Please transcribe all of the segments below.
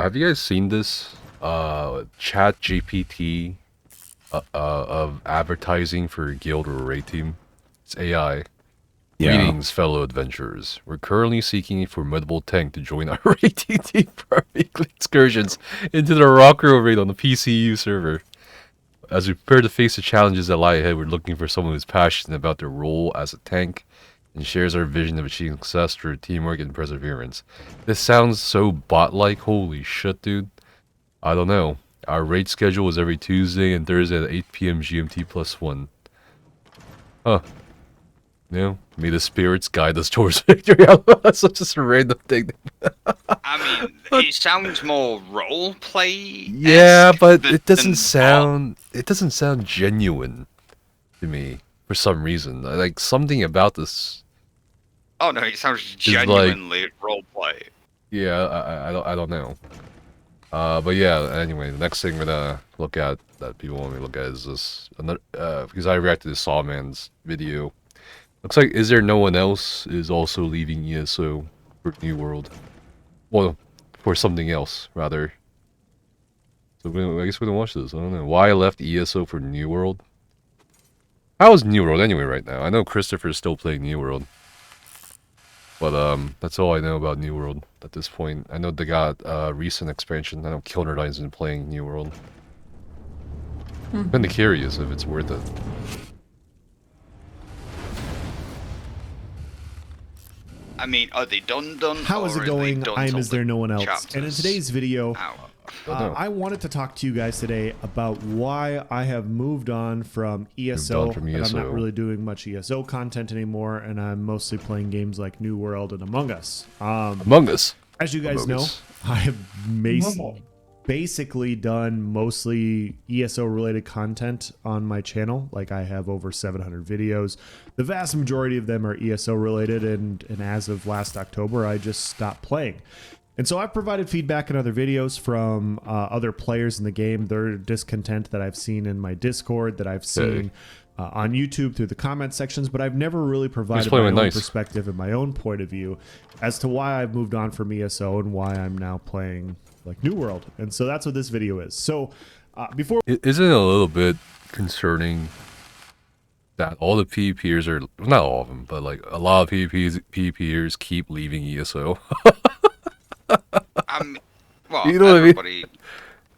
have you guys seen this? Chat GPT of advertising for a guild or a raid team. It's AI. Yeah. Greetings, fellow adventurers. We're currently seeking a formidable tank to join our raid team for our weekly excursions into the Rockrow raid on the PCU server. As we prepare to face the challenges that lie ahead, we're looking for someone who's passionate about their role as a tank and shares our vision of achieving success through teamwork and perseverance. This sounds so bot-like. Holy shit, dude. I don't know. Our raid schedule is every Tuesday and Thursday at 8 PM GMT +1. Huh. You know, may the spirits guide us towards victory. That's just a random thing. I mean, it sounds more role play. Yeah, but it doesn't sound. It doesn't sound genuine to me for some reason. Like something about this. Oh no, it sounds genuinely roleplay. Yeah, I don't know. But yeah, anyway, the next thing we're gonna look at that people want me to look at is this another because I reacted to Sawman's video. Looks like Is There No One Else is also leaving ESO for New World. Well, for something else rather. So I guess we're gonna watch this. I don't know why I left ESO for New World. How is New World anyway right now? I know Christopher's still playing New World. But that's all I know about New World at this point. I know they got recent expansion. I know Kilnerdine's been playing New World. I'm kinda curious if it's worth it. I mean, are they done? How is it going? I'm Is There No One Else? Chapters? And in today's video, I wanted to talk to you guys today about why I have moved on from ESO. And I'm not really doing much ESO content anymore, and I'm mostly playing games like New World and Among Us. Among Us. As you guys know, I have basically done mostly ESO related content on my channel. Like I have over 700 videos. The vast majority of them are ESO related, and as of last October, I just stopped playing. And so I've provided feedback in other videos from other players in the game, their discontent that I've seen in my Discord, that I've seen on YouTube through the comment sections, but I've never really provided my own perspective and my own point of view as to why I've moved on from ESO and why I'm now playing like New World. And so that's what this video is. So before... Isn't it a little bit concerning that all the PvPers are... Not all of them, but like a lot of PvPers keep leaving ESO? Well, you know what everybody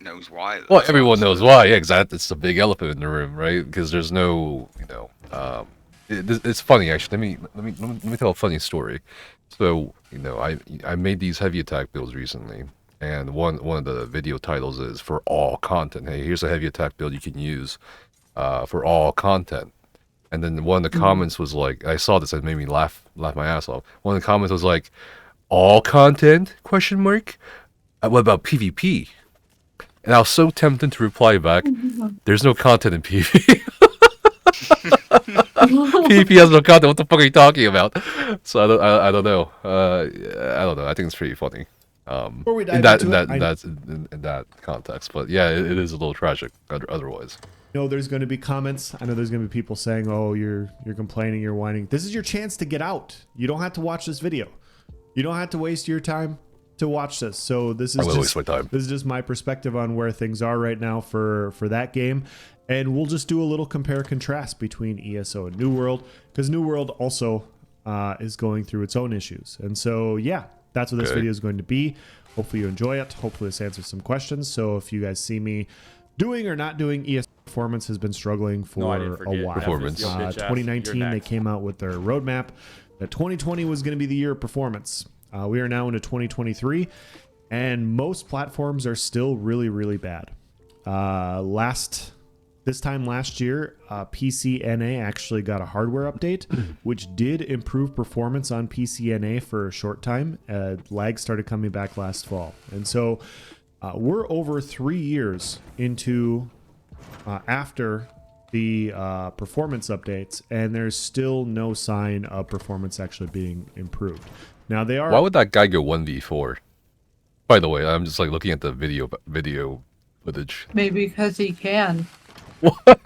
knows why. Well, everyone knows why. Yeah, exactly. It's the big elephant in the room, right? Because there's no, you know, it's funny actually. Let me tell a funny story. So, you know, I made these heavy attack builds recently, and one of the video titles is for all content. Hey, here's a heavy attack build you can use for all content. And then one of the comments was like, I saw this and it made me laugh my ass off. One of the comments was like, all content? Question mark. What about PvP? And I was so tempted to reply back, there's no content in PvP. PvP has no content. What the fuck are you talking about? So I don't know. I don't know. I think it's pretty funny. In that context. But yeah, it is a little tragic otherwise. I know there's going to be comments. I know there's going to be people saying, "Oh, you're complaining, you're whining." This is your chance to get out. You don't have to watch this video. You don't have to waste your time to watch this. So this is just my perspective on where things are right now for that game, and we'll just do a little compare contrast between ESO and New World, because New World also is going through its own issues. And so yeah, that's what this video is going to be. Hopefully you enjoy it. Hopefully this answers some questions. So if you guys see me doing or not doing ESO, performance has been struggling for a while. 2019 they came out with their roadmap that 2020 was going to be the year of performance. We are now into 2023, and most platforms are still really, really bad. This time last year, PCNA actually got a hardware update, which did improve performance on PCNA for a short time. Lag started coming back last fall. And so we're over 3 years into after the performance updates, and there's still no sign of performance actually being improved. Now they are. Why would that guy go 1v4? By the way, I'm just like looking at the video footage. Maybe because he can. What?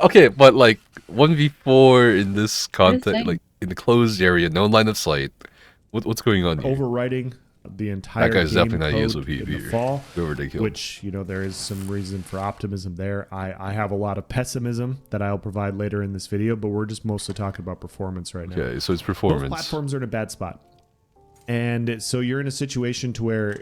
Okay, but like 1v4 in this content, like in the closed area, no line of sight. What's going on here? Overriding the entire that guy's game definitely not ESO code in the PvP. fall, Whoever they killed. which, you know, there is some reason for optimism there. I have a lot of pessimism that I'll provide later in this video, but we're just mostly talking about performance right now. Okay, so it's Both performance. platforms are in a bad spot. And so you're in a situation to where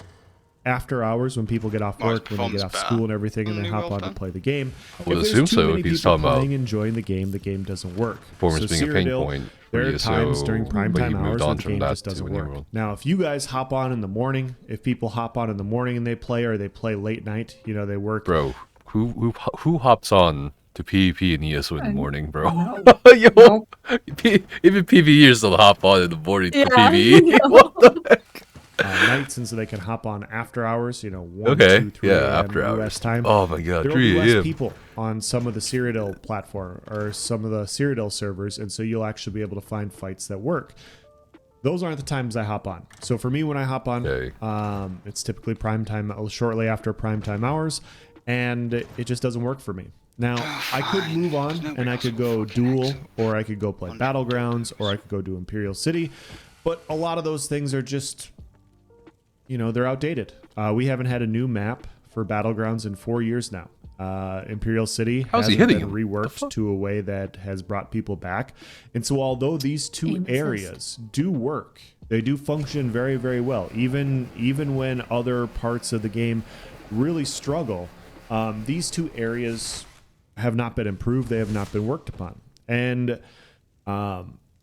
after hours, when people get off work, when they get off school and everything, and they hop on to play the game, I would if there's assume too so many if he's people talking about playing, enjoying the game doesn't work. performance being a pain Cyrodiil, point. there are ESO, times during prime but he time moved hours on where the from game that just to doesn't New work. World. Now, if you guys hop on in the morning, if people hop on in the morning and they play, or they play late night, you know, they work. Bro, who hops on to PvP and ESO in the morning, bro? No. Yo, Nope. even PvEers still hop on in the morning for Yeah, PvE. I know. What the heck? Nights, and so they can hop on after hours, you know, 1, Okay, 2, 3 yeah, a.m. after US hours. time. Oh my god, There will be 3 less a.m. people on some of the Cyrodiil platform or some of the Cyrodiil servers, and so you'll actually be able to find fights that work. Those aren't the times I hop on. So for me, when I hop on, Okay. it's typically prime time, shortly after prime time hours, and it just doesn't work for me. Now, I could move on and I could go duel, or I could go play Battlegrounds, or I could go do Imperial City, but a lot of those things are just, you know, they're outdated. We haven't had a new map for Battlegrounds in 4 years now. Imperial City How's he hasn't hitting been him? reworked to a way that has brought people back. And so although these two Aim assist. areas do work, they do function very, very well. Even when other parts of the game really struggle, these two areas have not been improved. They have not been worked upon. And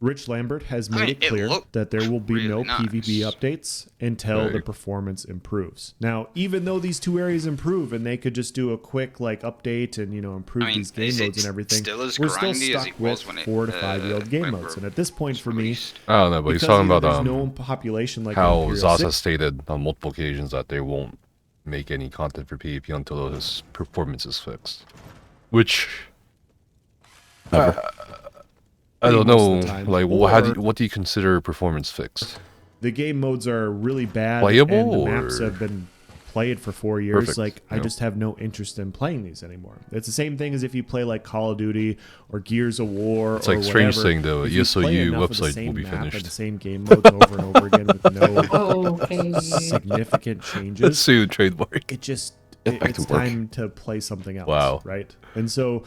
Rich Lambert has made it it clear looked that there will be no really nice. PvP updates until Okay. the performance improves. Now, even though these two areas improve and they could just do a quick like update and, you know, improve I mean, these game is it modes and everything, still as we're still grindy as stuck it with was when it, 4 to 5 year old game when modes. it And at this point for me, released? I don't know, but he's because talking either about there's no population like how Imperial Zaz 6, has stated on multiple occasions that they won't make any content for PvP until his performance is fixed. Which I don't most of know. the time. Like, Or- what do you consider performance fixed? the game modes are really bad, Playable, and the maps or- have been played for 4 years. Perfect, Like, I yeah. just have no interest in playing these anymore. It's the same thing as if you play like Call of Duty or Gears of War. It's or like strange whatever. saying though, If you ESOU play enough of the website same will be map and finished. the same game modes over and over again with no Okay. significant Let's changes. sue trademark. It just Get back it's to work. time to play something else. Wow. Right. And so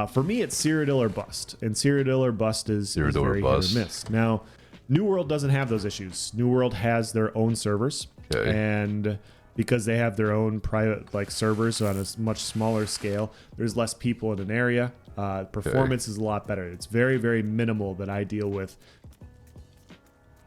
for me, it's Cyrodiil or bust, and Cyrodiil or bust is Cyrodiil or very bust. hit or miss. Now, New World doesn't have those issues. New World has their own servers, Okay. and because they have their own private like servers on a much smaller scale, there's less people in an area. Performance is a lot better. It's very, very minimal that I deal with.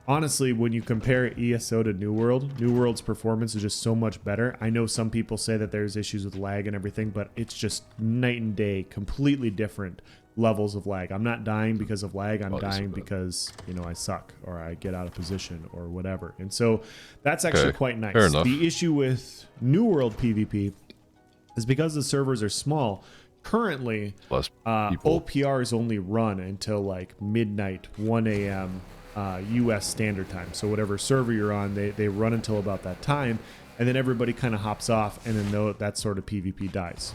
Honestly, when you compare ESO to New World's performance is just so much better. I know some people say that there's issues with lag and everything, but it's just night and day, completely different levels of lag. I'm not dying because of lag. I'm Oh, that's so dying bad. because, you know, I suck or I get out of position or whatever. And so that's actually Okay, quite nice. fair enough. The issue with New World PvP is because the servers are small. Currently, Less people. OPRs only run until like midnight, 1 a.m. U.S. Standard Time. So whatever server you're on, they run until about that time, and then everybody kind of hops off, and then that sort of PvP dies.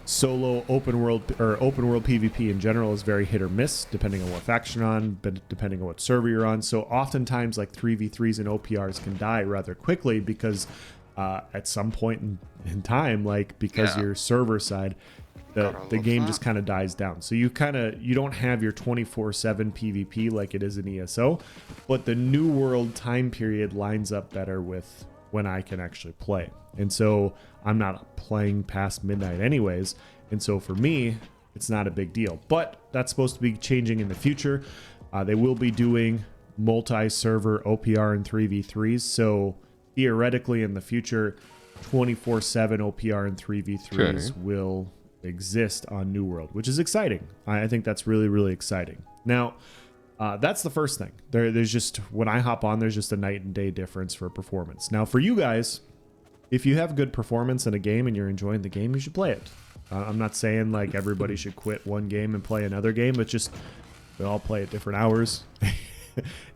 Solo open world PvP in general is very hit or miss, depending on what faction you're on, but depending on what server you're on. So oftentimes, like 3v3s and OPRs can die rather quickly because at some point in time, like because Yeah. your server side, Gotta the love game that. just kind of dies down. So you don't have your 24/7 PvP like it is in ESO, but the New World time period lines up better with when I can actually play. And so I'm not playing past midnight anyways. And so for me, it's not a big deal. But that's supposed to be changing in the future. They will be doing multi-server OPR and 3v3s. So theoretically in the future, 24/7 OPR and 3v3s Okay. will exist on New World, which is exciting. I think that's really, really exciting. Now, that's the first thing. There's just, when I hop on, there's just a night and day difference for performance. Now, for you guys, if you have good performance in a game and you're enjoying the game, you should play it. I'm not saying like everybody should quit one game and play another game, but just we all play at different hours.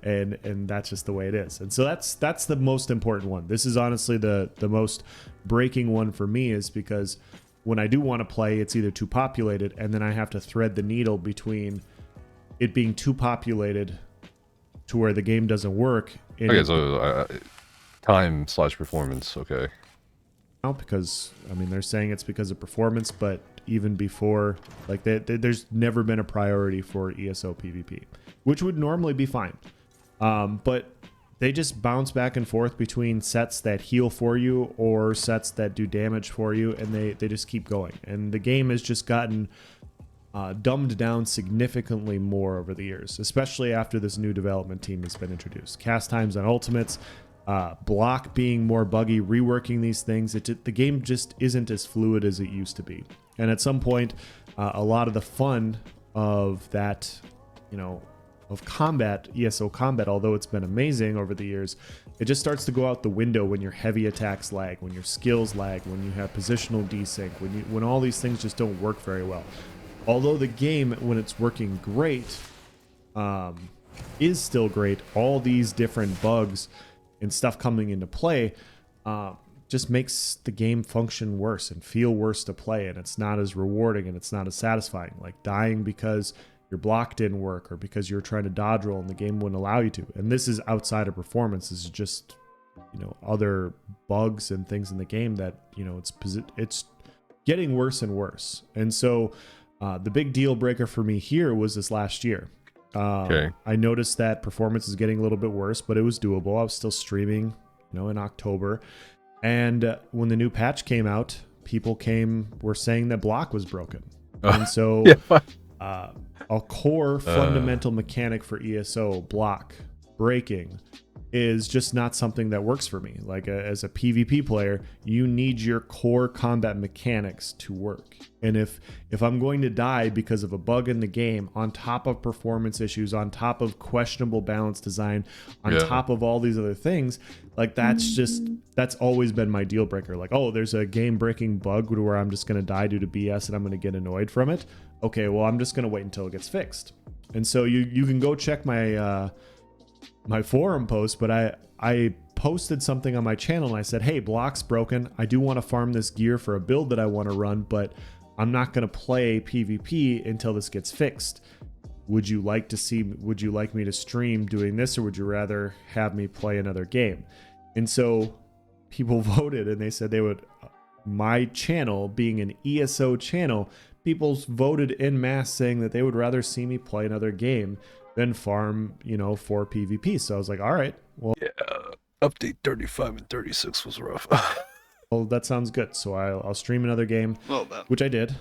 and that's just the way it is. And so that's the most important one. This is honestly the most breaking one for me, is because when I do want to play, it's either too populated, and then I have to thread the needle between it being too populated to where the game doesn't work, Okay, so time/performance. Okay. Because I mean they're saying it's because of performance, but even before, like there's never been a priority for ESO PvP, which would normally be fine, but they just bounce back and forth between sets that heal for you or sets that do damage for you, and they just keep going, and the game has just gotten dumbed down significantly more over the years, especially after this new development team has been introduced. Cast times on ultimates, block being more buggy, reworking these things. The game just isn't as fluid as it used to be. And at some point, a lot of the fun of that, of combat, ESO combat, although it's been amazing over the years, it just starts to go out the window when your heavy attacks lag, when your skills lag, when you have positional desync, when all these things just don't work very well. Although the game, when it's working great, is still great, all these different bugs and stuff coming into play just makes the game function worse and feel worse to play, and it's not as rewarding and it's not as satisfying. Like dying because your block didn't work or because you're trying to dodge roll and the game wouldn't allow you to. And this is outside of performance. This is just other bugs and things in the game that it's getting worse and worse. And so the big deal breaker for me here was this last year. Okay. I noticed that performance is getting a little bit worse, but it was doable. I was still streaming, in October. And when the new patch came out, people were saying that block was broken. And so a core fundamental mechanic for ESO, block breaking, is just not something that works for me. Like as a PvP player, you need your core combat mechanics to work. And if I'm going to die because of a bug in the game, on top of performance issues, on top of questionable balance design, on top of all these other things, like that's always been my deal breaker. Like, oh, there's a game breaking bug where I'm just going to die due to BS and I'm going to get annoyed from it. Okay, well, I'm just going to wait until it gets fixed. And so you can go check my my forum post, but I posted something on my channel and I said, hey, block's broken. I do want to farm this gear for a build that I want to run, but I'm not going to play PvP until this gets fixed. Would you like me to stream doing this, or would you rather have me play another game? And so people voted and they said they would, my channel being an ESO channel, people voted en masse saying that they would rather see me play another game than farm, for PvP. So I was like, all right, well, yeah, update 35 and 36 was rough. well, that sounds good. So I'll stream another game, which I did,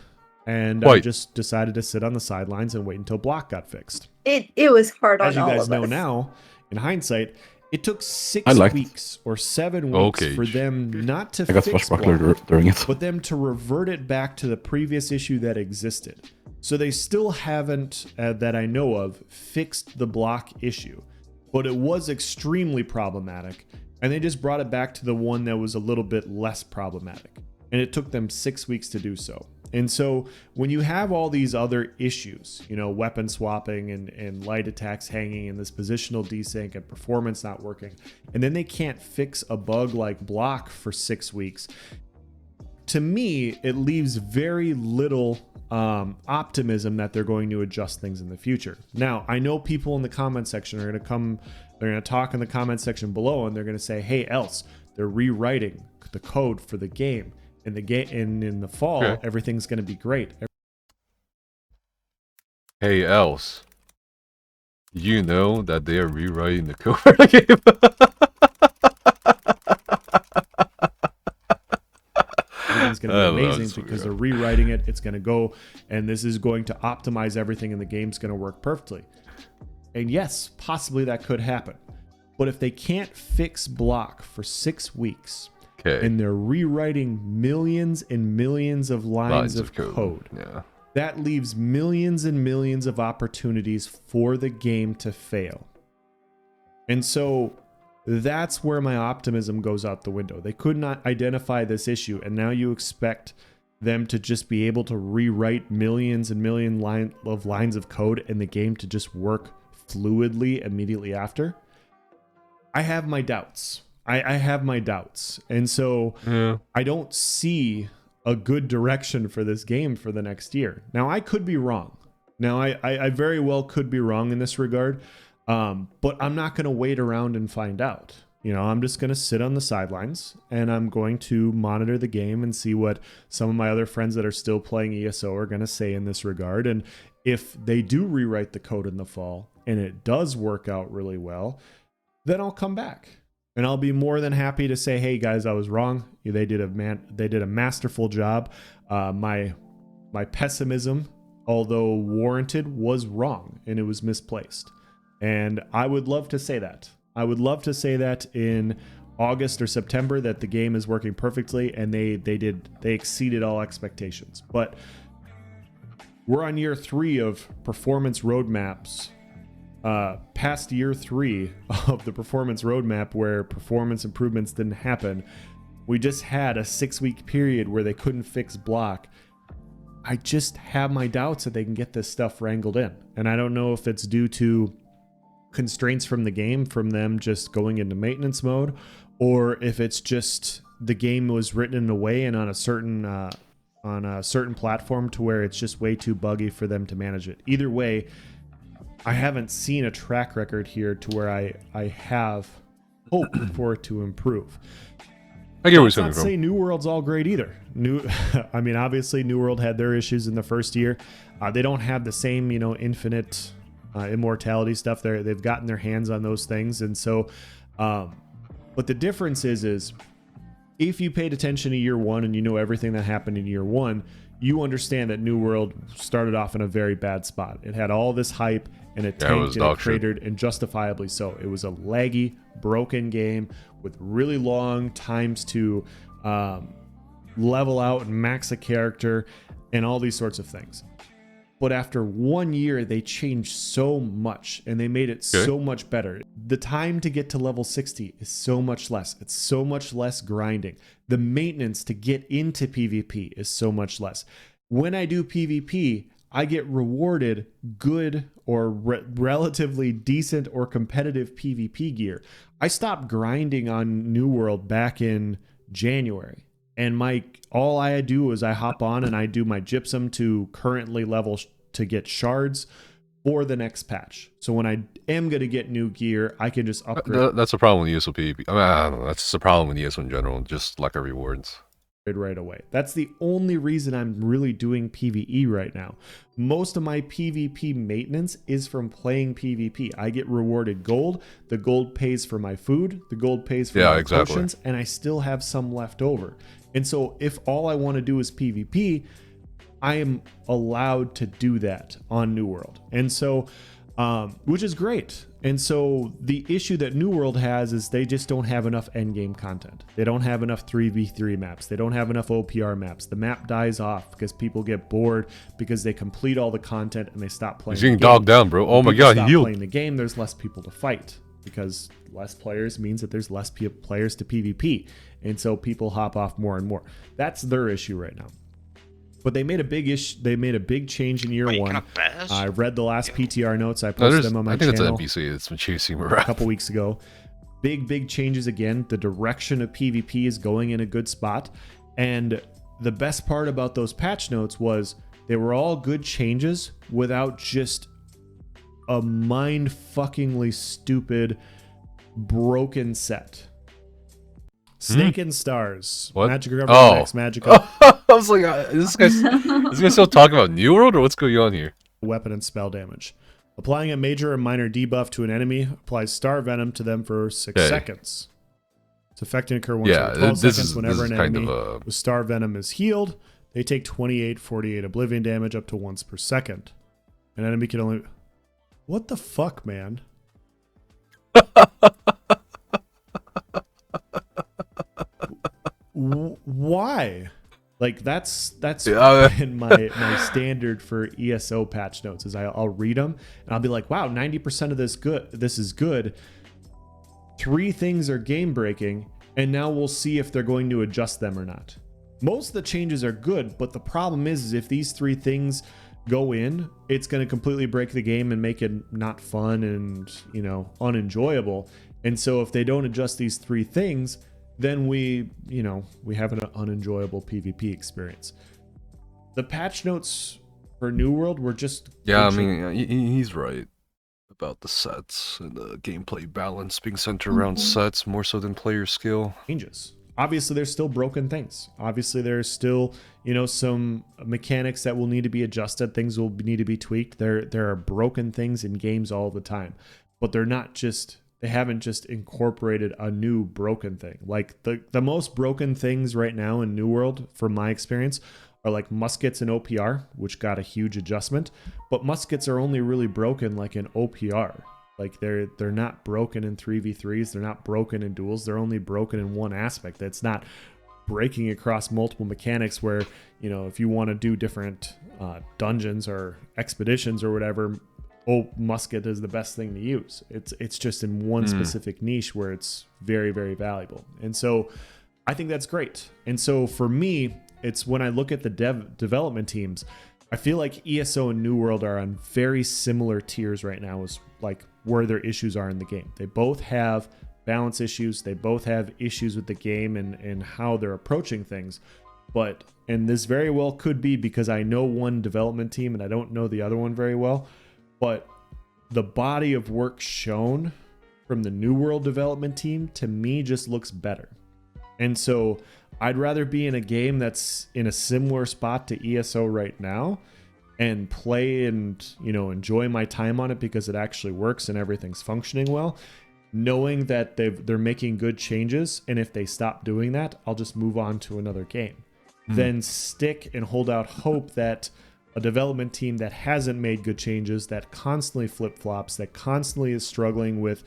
and Quite. I just decided to sit on the sidelines and wait until block got fixed. It was hard on all of us. As you guys know now, in hindsight, it took 6 weeks or 7 weeks for them not to fix block, during it, but them to revert it back to the previous issue that existed. So they still haven't, that I know of, fixed the block issue, but it was extremely problematic, and they just brought it back to the one that was a little bit less problematic, and it took them 6 weeks to do so. And so when you have all these other issues, weapon swapping and light attacks hanging and this positional desync and performance not working, and then they can't fix a bug like block for 6 weeks, to me, it leaves very little optimism that they're going to adjust things in the future. Now, I know people in the comment section are going to they're going to talk in the comment section below, and they're going to say, hey, else, they're rewriting the code for the game. In the fall, everything's going to be great. Hey, else, you know that they are rewriting the code for the game. Everything's going to be amazing because they're rewriting it. It's going to go, and this is going to optimize everything, and the game's going to work perfectly. And yes, possibly that could happen. But if they can't fix block for 6 weeks, and they're rewriting millions and millions of lines of code, that leaves millions and millions of opportunities for the game to fail. And so that's where my optimism goes out the window. They could not identify this issue, and now you expect them to just be able to rewrite millions and millions of lines of code and the game to just work fluidly immediately after? I have my doubts. I have my doubts. And so I don't see a good direction for this game for the next year. Now, I could be wrong. Now, I very well could be wrong in this regard. But I'm not going to wait around and find out. You know, I'm just going to sit on the sidelines and I'm going to monitor the game and see what some of my other friends that are still playing ESO are going to say in this regard. And if they do rewrite the code in the fall and it does work out really well, then I'll come back and I'll be more than happy to say, hey guys, I was wrong. They did a masterful job. My pessimism, although warranted, was wrong and it was misplaced. And I would love to say that. I would love to say that in August or September that the game is working perfectly and they exceeded all expectations. But we're on year 3 of performance roadmaps. Past year 3 of the performance roadmap where performance improvements didn't happen. We just had a 6-week period where they couldn't fix block. I just have my doubts that they can get this stuff wrangled in. And I don't know if it's due to constraints from the game, from them just going into maintenance mode, or if it's just the game was written in a way and on a certain platform to where it's just way too buggy for them to manage it. Either way, I haven't seen a track record here to where I have hope for it to improve. I get where you're coming from. Say New World's all great either. I mean, obviously New World had their issues in the first year. They don't have the same, infinite immortality stuff. They've gotten their hands on those things, and so but the difference is if you paid attention to year 1 and you know everything that happened in year 1, you understand that New World started off in a very bad spot. It had all this hype and it tanked and it cratered, and justifiably so. It was a laggy, broken game with really long times to level out and max a character and all these sorts of things. But after 1 year, they changed so much and they made it so much better. The time to get to level 60 is so much less. It's so much less grinding. The maintenance to get into PvP is so much less. When I do PvP, I get rewarded good or relatively decent or competitive PvP gear. I stopped grinding on New World back in January. And all I do is I hop on and I do my gypsum to currently level to get shards for the next patch. So when I am going to get new gear, I can just upgrade. That's a problem with ESO PvP. I mean, I don't know. That's the problem with ESO in general. Just lack of rewards. Right away. That's the only reason I'm really doing PvE right now. Most of my PvP maintenance is from playing PvP. I get rewarded gold. The gold pays for my food. The gold pays for my potions, and I still have some left over. And so if all I want to do is PvP, I am allowed to do that on New World. And so, which is great. And so the issue that New World has is they just don't have enough endgame content. They don't have enough 3v3 maps. They don't have enough OPR maps. The map dies off because people get bored because they complete all the content and they stop playing. He's getting dogged down, bro. Oh my god, he healed. Playing the game, there's less people to fight because less players means that there's less players to PvP. And so people hop off more and more. That's their issue right now. But they made a big They made a big change in year 1. I read the last PTR notes. I posted them on my channel. I think it's an NPC that's been chasing me around a couple weeks ago. Big changes again. The direction of PvP is going in a good spot. And the best part about those patch notes was they were all good changes without just a mind-fuckingly stupid, broken set. Snake and Stars. What? Magic Next, Magic. I was like, is this guy still talking about New World or what's going on here? Weapon and spell damage. Applying a major or minor debuff to an enemy applies Star Venom to them for 6 seconds. Its effect can occur once every 12 seconds whenever an enemy with Star Venom is healed. They take 48 Oblivion damage up to once per second. An enemy can only... What the fuck, man? Why? Like that's been my standard for ESO patch notes is I'll read them and I'll be like, wow, 90% of this is good. 3 things are game breaking, and now we'll see if they're going to adjust them or not. Most of the changes are good, but the problem is if these 3 things go in, it's going to completely break the game and make it not fun and, unenjoyable. And so if they don't adjust these 3 things, then we have an unenjoyable PvP experience. The patch notes for New World were just... Yeah, I mean, he's right. about the sets and the gameplay balance being centered around sets more so than player skill. Changes. Obviously, there's still broken things. Obviously, there's still, you know, some mechanics that will need to be adjusted. Things will need to be tweaked. There are broken things in games all the time, but they're not just, they haven't just incorporated a new broken thing. Like the most broken things right now in New World, from my experience, are like muskets and OPR, which got a huge adjustment, but muskets are only really broken like in OPR. Like they're not broken in 3v3s, they're not broken in duels, they're only broken in one aspect. It's not breaking across multiple mechanics where, you know, if you want to do different dungeons or expeditions or whatever, musket is the best thing to use. It's just in one specific niche where it's very, very valuable. And so I think that's great. And so for me, it's when I look at the development teams, I feel like ESO and New World are on very similar tiers right now as like where their issues are in the game. They both have balance issues. They both have issues with the game and how they're approaching things. But, and this very well could be because I know one development team and I don't know the other one very well, but the body of work shown from the New World development team to me just looks better. And so I'd rather be in a game that's in a similar spot to ESO right now and play and, you know, enjoy my time on it because it actually works and everything's functioning well, knowing that they're making good changes. And if they stop doing that, I'll just move on to another game. Then stick and hold out hope that a development team that hasn't made good changes, that constantly flip-flops, that constantly is struggling with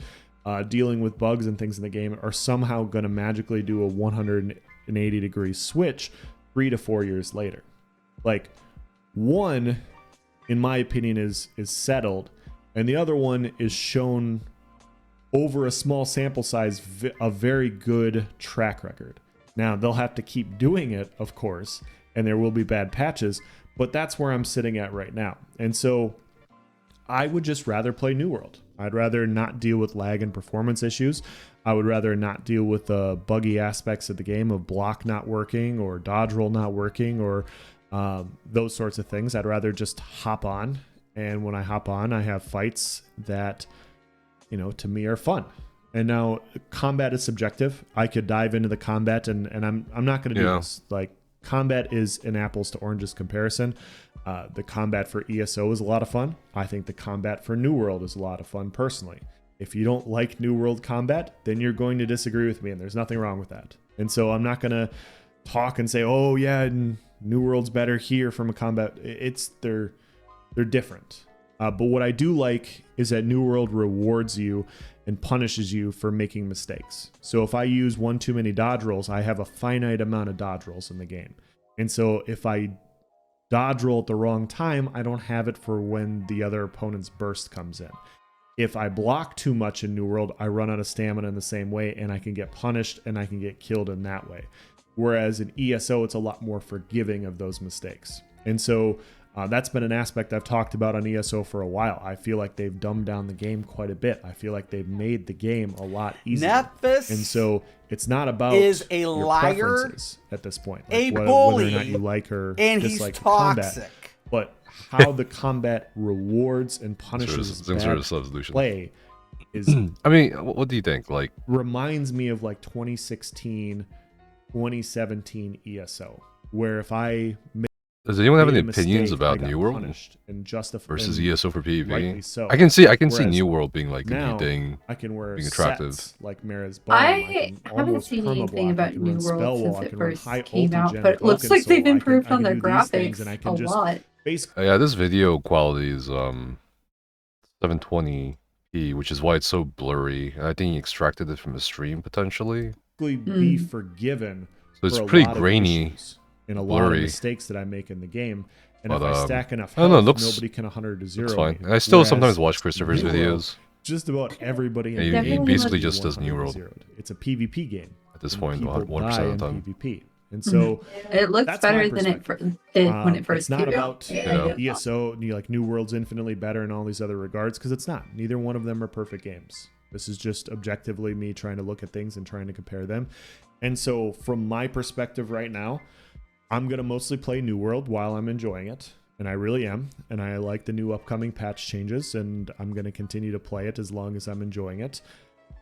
dealing with bugs and things in the game, are somehow going to magically do a 180-degree switch 3 to 4 years later. Like, one, in my opinion, is settled, and the other one is shown over a small sample size a very good track record. Now, they'll have to keep doing it, of course, and there will be bad patches, but that's where I'm sitting at right now. And so I would just rather play New World. I'd rather not deal with lag and performance issues. I would rather not deal with the buggy aspects of the game of block not working or dodge roll not working or those sorts of things. I'd rather just hop on. And when I hop on, I have fights that, you know, to me are fun. And now combat is subjective. I could dive into the combat and I'm not going to do this. Like, combat is an apples to oranges comparison. The combat for ESO is a lot of fun. I think the combat for New World is a lot of fun personally. If you don't like New World combat, then you're going to disagree with me, and there's nothing wrong with that. And so I'm not going to talk and say, oh yeah, New World's better here from a combat. They're different. But what I do like is that New World rewards you and punishes you for making mistakes. So if I use one too many dodge rolls, I have a finite amount of dodge rolls in the game. And so if I dodge roll at the wrong time, I don't have it for when the other opponent's burst comes in. If I block too much in New World, I run out of stamina in the same way, and I can get punished and I can get killed in that way. Whereas in ESO, it's a lot more forgiving of those mistakes. And so that's been an aspect I've talked about on ESO for a while. I feel like they've dumbed down the game quite a bit. I feel like they've made the game a lot easier. Nefas and so it's not about is a your liar, preferences at this point. Like a whether bully, or not you like or and dislike he's combat, toxic. but how the combat rewards and punishes bad play is. I mean, what do you think? Like, reminds me of like 2016, 2017 ESO, where if I does anyone have any mistake, opinions about I got New World punished and versus ESO for PvP? So. I can see Whereas New World being like now, competing, I can wear being attractive. sets like Mara's Bomb. I haven't seen anything about New World since it first came out, but it looks like they've improved on their graphics a lot. Yeah, this video quality is 720p, which is why it's so blurry. I think he extracted it from the stream potentially. Be forgiven. So it's pretty grainy. In a lot of mistakes that I make in the game, and but, if I stack enough I don't health, know, nobody can 100 to 0. Looks fine. And I still sometimes watch Christopher's New videos. World, just about everybody in he the game basically just does New World. It's a PvP game At this point, 100% of the time. PvP. And so it looks better than it did when it first came out. It's not about ESO, like New World's infinitely better in all these other regards, because it's not. Neither one of them are perfect games. This is just objectively me trying to look at things and trying to compare them. And so from my perspective right now, I'm going to mostly play New World while I'm enjoying it. and I really am, and I like the new upcoming patch changes, and I'm going to continue to play it as long as I'm enjoying it.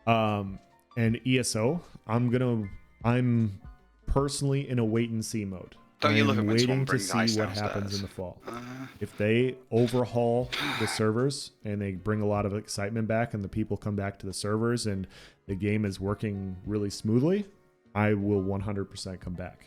And ESO, I'm personally in a wait and see mode. I'm waiting to see what happens in the fall. If they overhaul the servers and they bring a lot of excitement back and the people come back to the servers and the game is working really smoothly, I will 100% come back.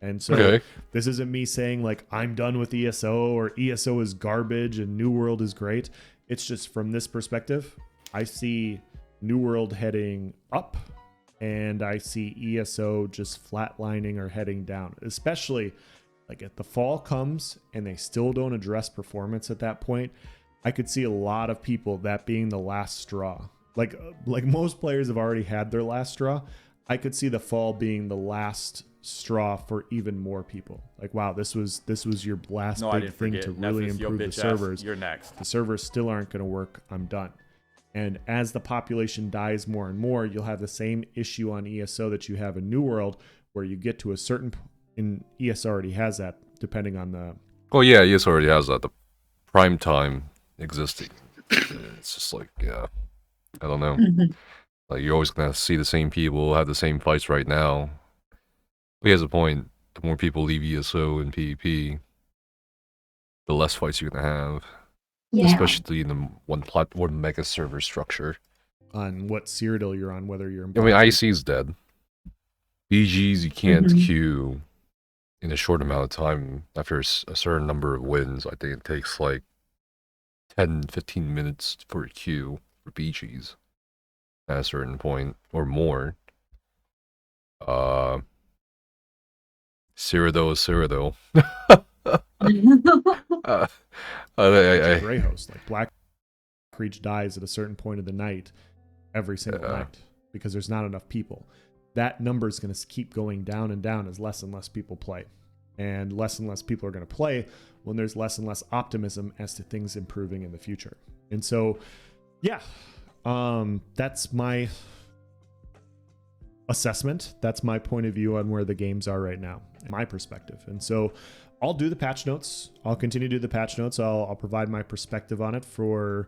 And so this isn't me saying like I'm done with ESO or ESO is garbage and New World is great. It's just from this perspective, I see New World heading up and I see ESO just flatlining or heading down, especially like if the fall comes and they still don't address performance at that point. I could see a lot of people that being the last straw. Like most players have already had their last straw. I could see the fall being the last straw for even more people. Like, wow, this was your last big thing to really improve the servers. You're next. The servers still aren't going to work. I'm done. And as the population dies more and more, you'll have the same issue on ESO that you have in New World, where you get to a certain, and ESO already has that, depending on the... Oh yeah, ESO already has that, the prime time existing. It's just like, yeah, I don't know. Like, you're always going to see the same people, have the same fights right now. But he has a point. The more people leave ESO and PvP, the less fights you're going to have. Yeah. Especially in the one mega server structure. On what Cyrodiil you're on, whether you're... I mean, IC is dead. BGs, you can't queue in a short amount of time. After a certain number of wins, I think it takes like 10-15 minutes for a queue for BGs at a certain point, or more. Cyrodiil is Cyrodiil. Grey host, like Black Creech dies at a certain point of the night every single night because there's not enough people. That number is going to keep going down and down as less and less people play, and less people are going to play when there's less and less optimism as to things improving in the future. And so, yeah, that's my assessment. That's my point of view on where the games are right now, my perspective. And so I'll do the patch notes. I'll continue to do the patch notes. I'll provide my perspective on it for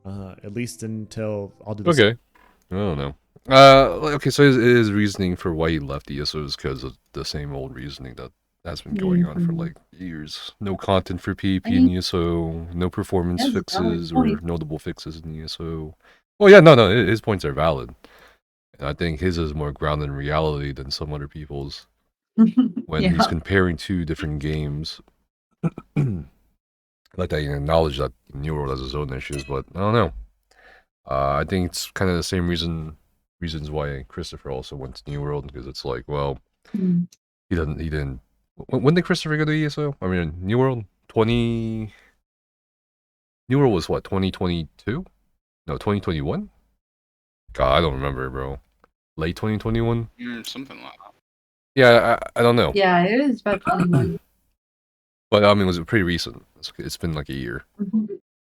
at least until I'll do this. Okay. I don't know. Okay, so his reasoning for why he left ESO is because of the same old reasoning that has been going on for like years. No content for PvP in ESO, no performance fixes or notable fixes in ESO. Oh yeah, no, his points are valid. And I think his is more grounded in reality than some other people's. When he's comparing two different games, like that, you acknowledge that New World has its own issues, but I don't know. I think it's kind of the same reasons why Christopher also went to New World, because it's like, well, he didn't. When did Christopher go to ESO? I mean, New World New World was what, 2022? No, 2021. God, I don't remember, bro. Late 2021. Something like that. Yeah, I don't know. Yeah, it was about 21. But I mean, it was pretty recent. It's been like a year.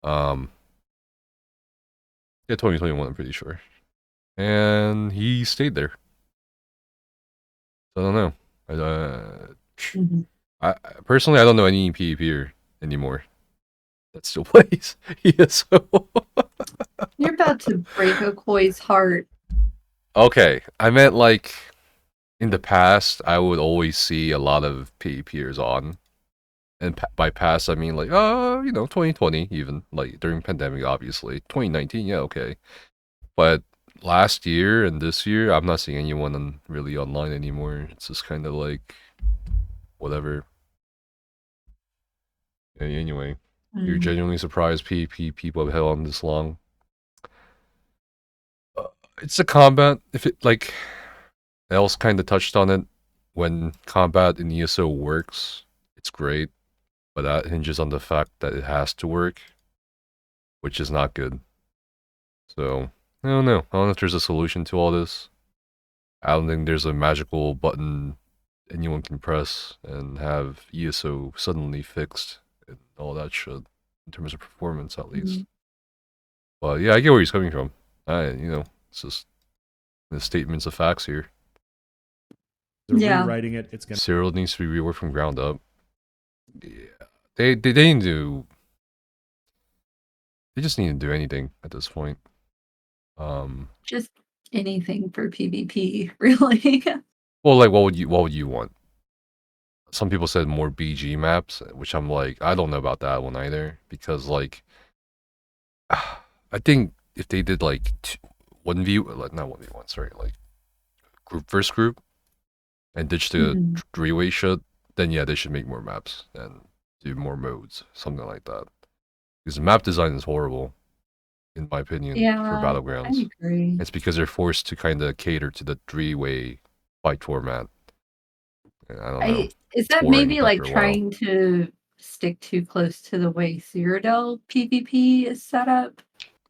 Yeah, 2021, I'm pretty sure. And he stayed there. So I don't know. I personally, I don't know any PvPer anymore that still plays ESO. You're about to break Okoi's heart. Okay, I meant like in the past, I would always see a lot of PvPers on. And by past, I mean like, 2020 even, like during pandemic, obviously. 2019, yeah, okay. But last year and this year, I'm not seeing anyone really online anymore. It's just kind of like, whatever. Anyway, you're genuinely surprised PvP people have held on this long. It's the combat. If it, like, Els kind of touched on it, when combat in ESO works, it's great. But that hinges on the fact that it has to work, which is not good. So, I don't know. I don't know if there's a solution to all this. I don't think there's a magical button anyone can press and have ESO suddenly fixed and all that shit, in terms of performance at least. But yeah, I get where he's coming from. It's just the statements of facts here. They're rewriting it. It's gonna. Cyrodiil needs to be reworked from ground up. Yeah, They need to. They just need to do anything at this point. Just anything for PvP, really. Well, like, what would you want? Some people said more BG maps, which I'm like, I don't know about that one either, because like, I think if they did like 1v, not 1v1, sorry, like group versus group, and ditch the three-way shit, then yeah, they should make more maps and do more modes, something like that. Because the map design is horrible, in my opinion, for Battlegrounds. I agree. It's because they're forced to kind of cater to the three-way fight format. And I don't know. Is that maybe like trying to stick too close to the way Cyrodiil PvP is set up?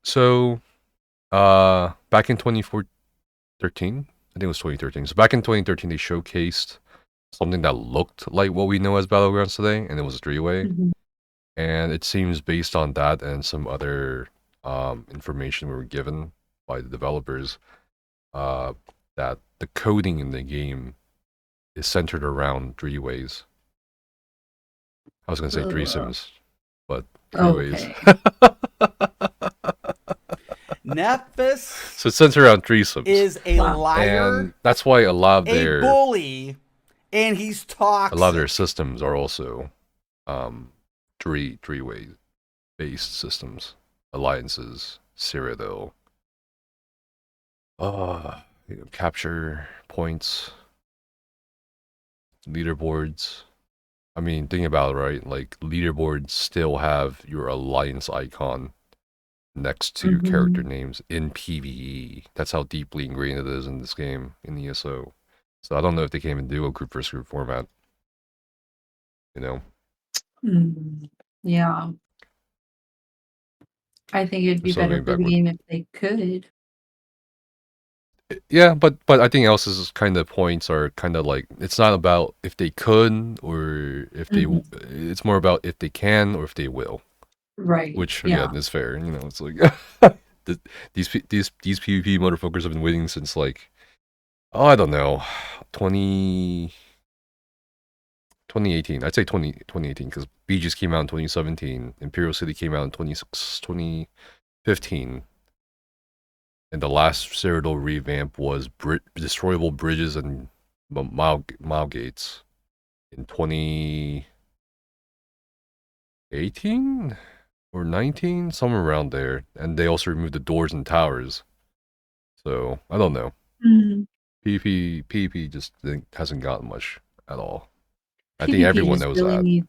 So, back in 2013, I think it was 2013. So back in 2013, they showcased something that looked like what we know as Battlegrounds today, and it was a three-way. And it seems based on that and some other information we were given by the developers, that the coding in the game is centered around three ways. I was going to say threesomes, but three ways. Nefas so it's centered around threesomes. Is a liar. And that's why a lot of their bully, and he's toxic. A lot of their systems are also three-way based systems. Alliances, Cyrodiil, capture points, leaderboards. I mean, think about it, right? Like, leaderboards still have your alliance icon next to character names in PvE. That's how deeply ingrained it is in this game, in ESO. So I don't know if they can even do a group versus group format. You know? Yeah. I think it'd be better for the game if they could. Yeah, but I think Elsa's kind of points are kind of like, it's not about if they could or if they, it's more about if they can or if they will. Right. Which again is fair. You know, it's like these PvP motherfuckers have been waiting since like, oh, I don't know, 2018. I'd say 2018 because B just came out in 2017. Imperial City came out in 2015. And the last Cyrodiil revamp was destroyable bridges and mile gates in 2018 or 19, somewhere around there. And they also removed the doors and towers. So I don't know. PvP just hasn't gotten much at all. I think everyone knows really that. Needs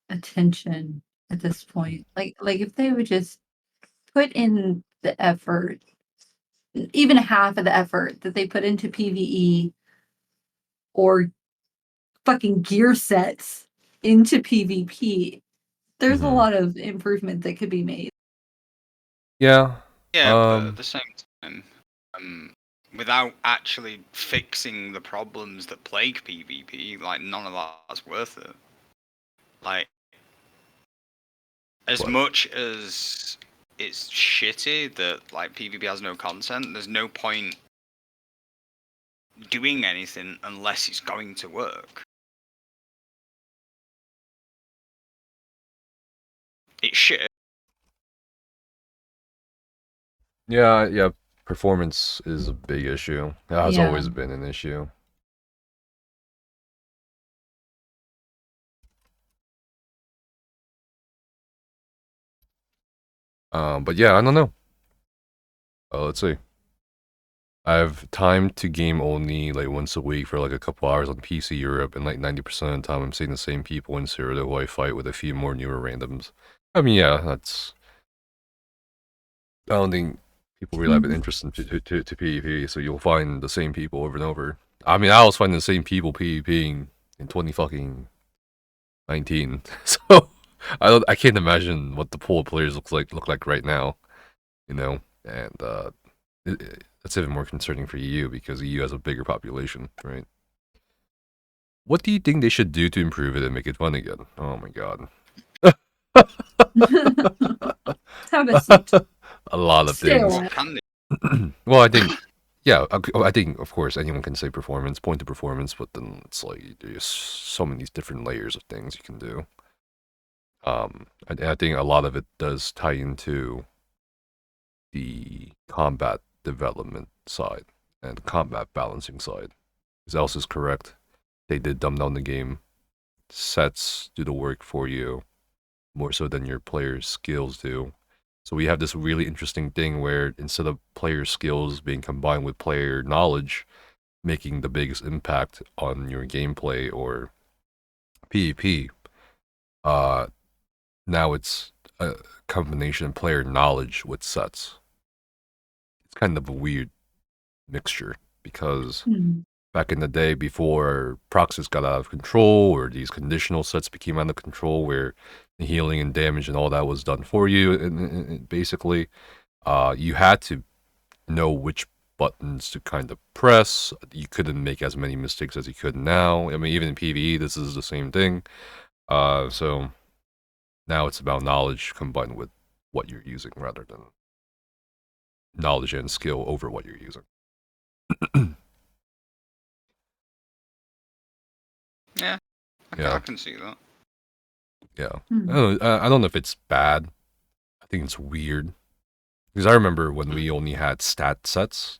attention at this point. Like if they would just put in the effort, even half of the effort that they put into PvE, or fucking gear sets into PvP, there's a lot of improvement that could be made. Yeah. Yeah, but at the same time, without actually fixing the problems that plague PvP, like, none of that's worth it. Like, as much as it's shitty that, like, PvP has no content, there's no point doing anything unless it's going to work. It's shit. Yeah, performance is a big issue. It has always been an issue. But yeah, I don't know. Let's see. I have time to game only like once a week for like a couple hours on PC Europe, and like 90% of the time I'm seeing the same people in Cyrodiil who I fight with a few more newer randoms. I mean, yeah, that's... I don't think people really have an interest in to PvP, so you'll find the same people over and over. I mean, I was finding the same people PvPing in 2019, so I can't imagine what the pool of players look like right now, you know, and that's even more concerning for EU because EU has a bigger population, right? What do you think they should do to improve it and make it fun again? Oh my god. Have a seat. A lot of things. Well, I think, yeah, I think, of course, anyone can say performance, point to performance, but then it's like, there's so many different layers of things you can do. I think a lot of it does tie into the combat development side and combat balancing side. Because else is correct. They did dumb down the game. Sets do the work for you more so than your player's skills do. So we have this really interesting thing where instead of player skills being combined with player knowledge, making the biggest impact on your gameplay or PvP, now it's a combination of player knowledge with sets. It's kind of a weird mixture because back in the day before proxies got out of control or these conditional sets became out of control where the healing and damage and all that was done for you, and basically you had to know which buttons to kind of press. You couldn't make as many mistakes as you could now. I mean, even in PvE, this is the same thing. So now it's about knowledge combined with what you're using rather than knowledge and skill over what you're using. Yeah, I can see that. Yeah. I don't know if it's bad. I think it's weird. Because I remember when we only had stat sets.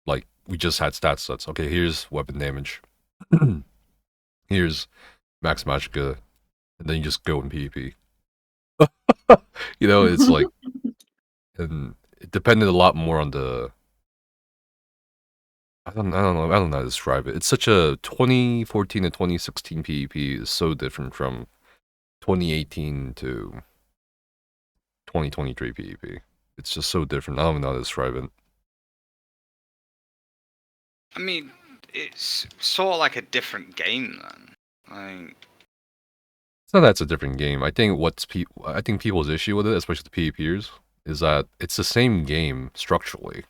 Like, we just had stat sets. Okay, here's weapon damage. Here's max magicka. And then you just go in PvP. You know, it's like... And it depended a lot more on the... I don't know how to describe it. It's such a 2014 to 2016 PvP is so different from 2018 to 2023 PvP. It's just so different. I don't even know how to describe it. I mean, it's sort of like a different game then. Like, It's not that it's a different game. I think people's issue with it, especially the PvPers, is that it's the same game structurally.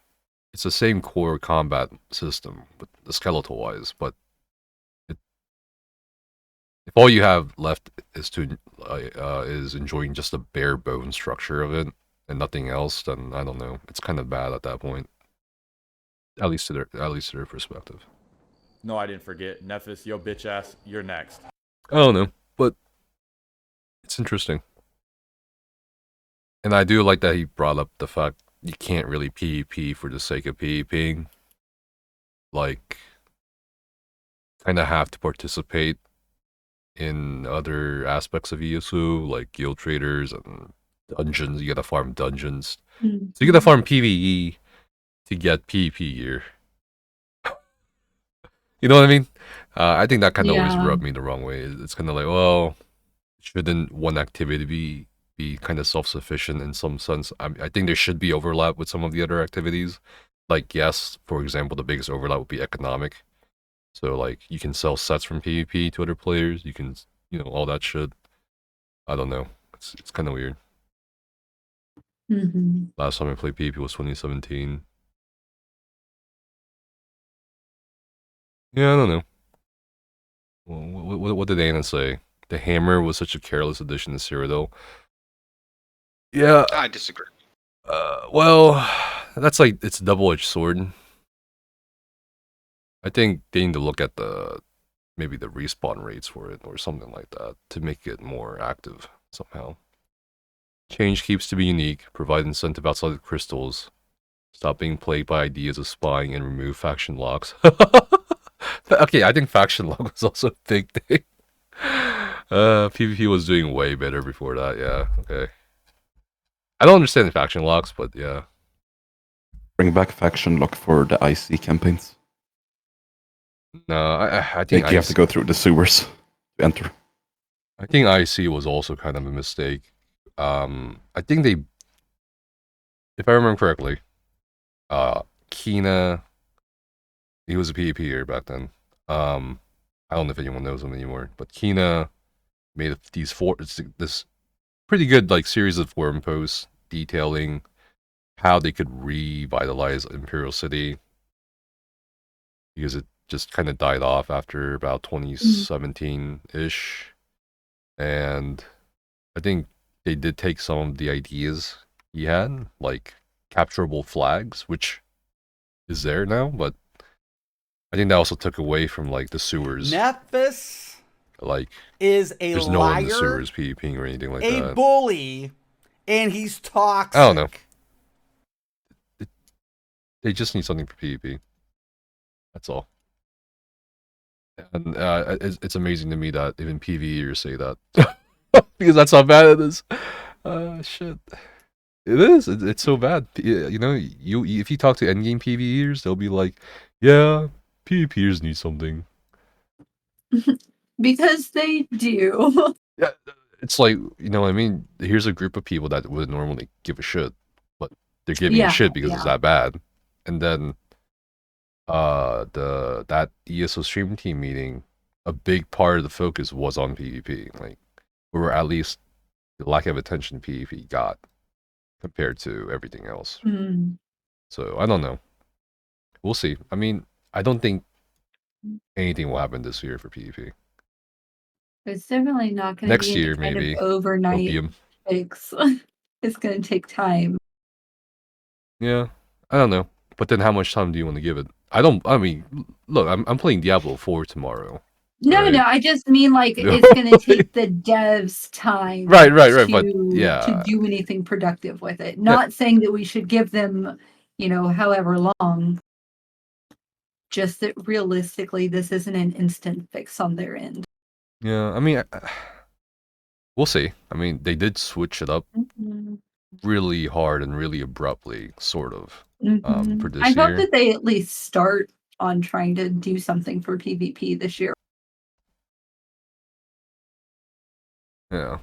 It's the same core combat system, with the skeletal wise, but if all you have left is is enjoying just the bare bone structure of it and nothing else, then I don't know. It's kind of bad at that point. At least to their perspective. No, I didn't forget. Nefas, yo bitch ass, you're next. I don't know, but it's interesting. And I do like that he brought up the fact you can't really PvP for the sake of PvPing. Like, kind of have to participate in other aspects of ESO, like guild traders and dungeons. You gotta farm dungeons. So you gotta farm PvE to get PvP gear. You know what I mean? I think that kind of always rubbed me the wrong way. It's kind of like, well, shouldn't one activity be kind of self-sufficient in some sense? I think there should be overlap with some of the other activities. Like, yes, for example, the biggest overlap would be economic. So, like, you can sell sets from PvP to other players. You can, all that shit. I don't know. It's kind of weird. Last time I played PvP was 2017. Yeah, I don't know. What did Anna say? The hammer was such a careless addition to Cyrodiil. Yeah. I disagree. Well, that's like, it's a double-edged sword. I think they need to look at maybe the respawn rates for it or something like that to make it more active somehow. Change keeps to be unique, provide incentive outside of crystals, stop being plagued by ideas of spying, and remove faction locks. Okay, I think faction lock was also a big thing. PvP was doing way better before that, yeah, okay. I don't understand the faction locks, but yeah. Bring back faction lock for the IC campaigns. No, I think you have to go through the sewers to enter. I think IC was also kind of a mistake. I think they, if I remember correctly, Kina, he was a PvPer back then. I don't know if anyone knows him anymore, but Kina made this pretty good like series of forum posts detailing how they could revitalize Imperial City, because it just kind of died off after about 2017-ish. And I think they did take some of the ideas he had, like capturable flags, which is there now, but I think that also took away from like the sewers. Nefas. like is a there's no one in the liar, sewers PvPing or anything like a that. bully, and he's toxic. I don't know. They just need something for PvP. That's all. And it's amazing to me that even PvEers say that. Because that's how bad it is. Shit. It is. It's so bad. You know, if you talk to endgame PvEers, they'll be like, yeah, PvPers need something. Because they do. Yeah, it's like, you know what I mean? Here's a group of people that would normally give a shit, but they're giving a shit because it's that bad. And then that ESO stream team meeting, a big part of the focus was on PvP. Like, or at least the lack of attention PvP got compared to everything else. So I don't know. We'll see. I mean, I don't think anything will happen this year for PvP. It's definitely not going to Next be year, any kind maybe. of overnight Opium. fix. It's going to take time. Yeah, I don't know. But then how much time do you want to give it? I mean, look, I'm playing Diablo 4 tomorrow. No, right? no, I just mean like it's going to take the devs time Right, but to yeah. do anything productive with it. Not saying that we should give them, you know, however long. Just that realistically, this isn't an instant fix on their end. Yeah, I mean, we'll see. I mean, they did switch it up really hard and really abruptly, sort of, for this I year. hope that they at least start on trying to do something for PvP this year. Yeah.